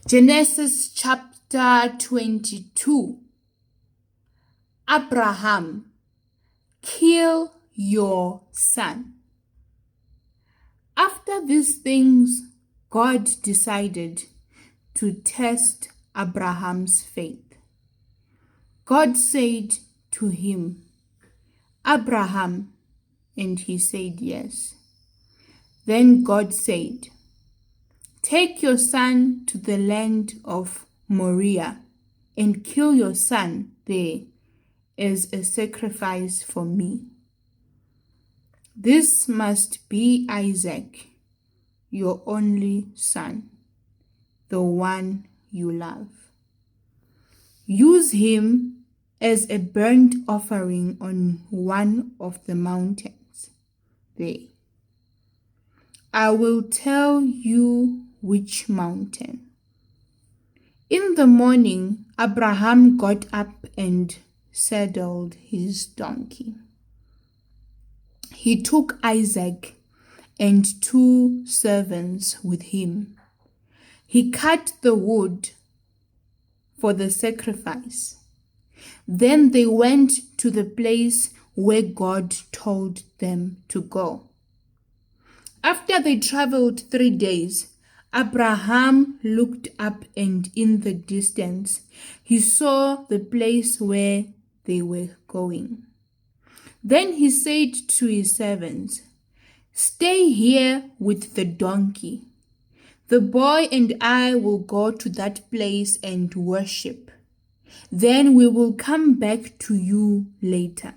Genesis chapter 22. Abraham, kill your son. After these things, God decided to test Abraham's faith. God said to him, Abraham, and he said yes. Then God said, take your son to the land of Moriah and kill your son there as a sacrifice for me. This must be Isaac, your only son, the one you love. Use him as a burnt offering on one of the mountains there. I will tell you which mountain. In the morning, Abraham got up and saddled his donkey. He took Isaac and 2 servants with him. He cut the wood for the sacrifice. Then they went to the place where God told them to go. After they traveled 3 days, Abraham looked up, and in the distance he saw the place where they were going. Then he said to his servants, stay here with the donkey. The boy and I will go to that place and worship. Then we will come back to you later.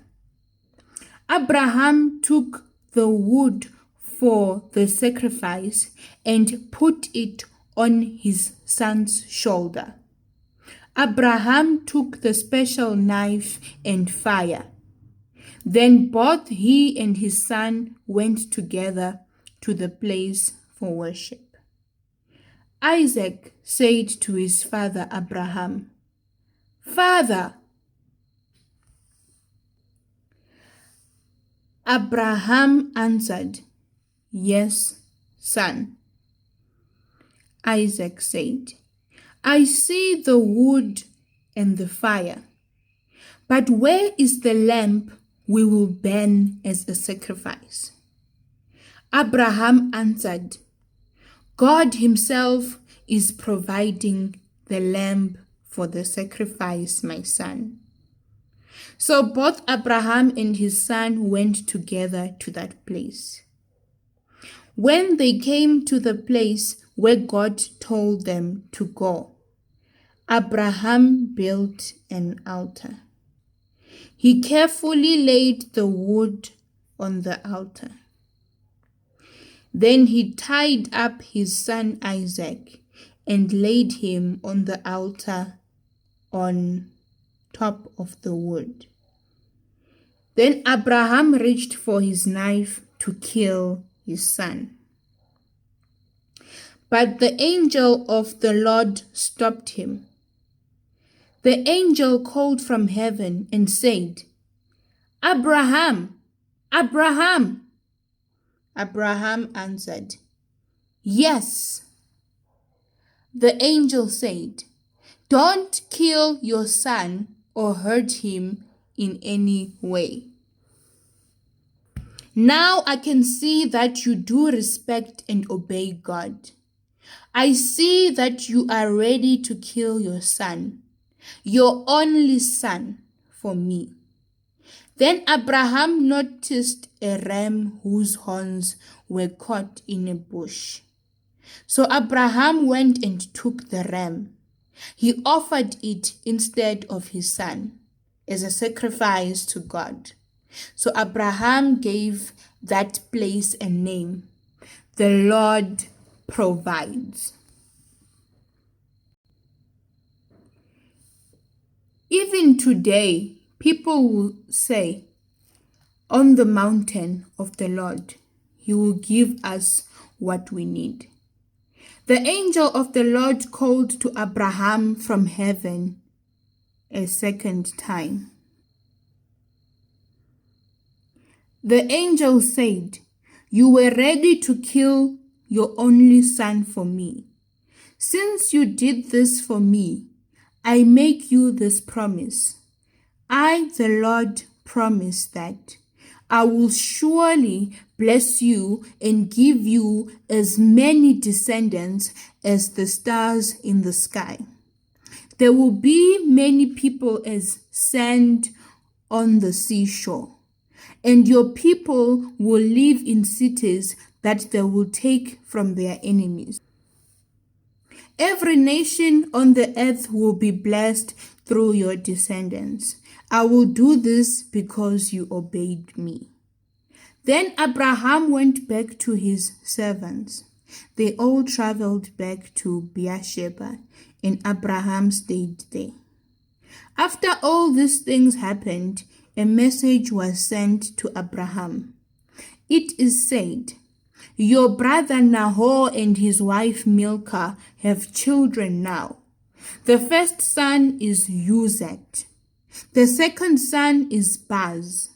Abraham took the wood for the sacrifice and put it on his son's shoulder. Abraham took the special knife and fire. Then both he and his son went together to the place for worship. Isaac said to his father Abraham, Father! Abraham answered, Yes, son. Isaac said, I see the wood and the fire, but where is the lamp we will burn as a sacrifice? Abraham answered, God himself is providing the lamp for the sacrifice, my son. So both Abraham and his son went together to that place. When they came to the place where God told them to go, Abraham built an altar. He carefully laid the wood on the altar. Then he tied up his son Isaac and laid him on the altar on top of the wood. Then Abraham reached for his knife to kill his son. But the angel of the Lord stopped him. The angel called from heaven and said, Abraham, Abraham! Abraham answered, Yes. The angel said, Don't kill your son or hurt him in any way. Now I can see that you do respect and obey God. I see that you are ready to kill your son, your only son, for me. Then Abraham noticed a ram whose horns were caught in a bush. So Abraham went and took the ram. He offered it instead of his son as a sacrifice to God. So Abraham gave that place a name, the Lord provides. Even today, people will say, on the mountain of the Lord, he will give us what we need. The angel of the Lord called to Abraham from heaven a second time. The angel said, You were ready to kill your only son for me. Since you did this for me, I make you this promise. I, the Lord, promise that I will surely bless you and give you as many descendants as the stars in the sky. There will be many people as sand on the seashore, and your people will live in cities that they will take from their enemies. Every nation on the earth will be blessed through your descendants. I will do this because you obeyed me. Then Abraham went back to his servants. They all traveled back to Beersheba, and Abraham stayed there. After all these things happened, a message was sent to Abraham. It is said, "Your brother Nahor and his wife Milcah have children now. The first son is Uzet. The second son is Baz.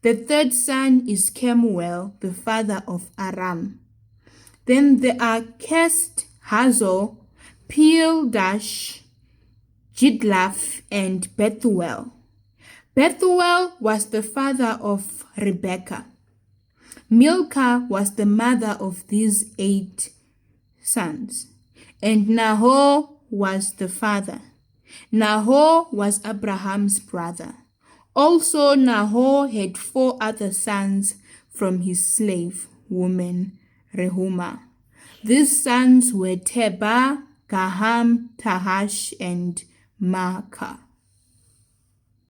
The third son is Kemuel, the father of Aram. Then there are Kest, Hazor, Pildash, Jidlaph, and Bethuel. Bethuel was the father of Rebekah. Milcah was the mother of these 8 sons, and Nahor was the father. Nahor was Abraham's brother. Also, Nahor had 4 other sons from his slave woman, Reumah. These sons were Tebah, Gaham, Tahash, and Maacah.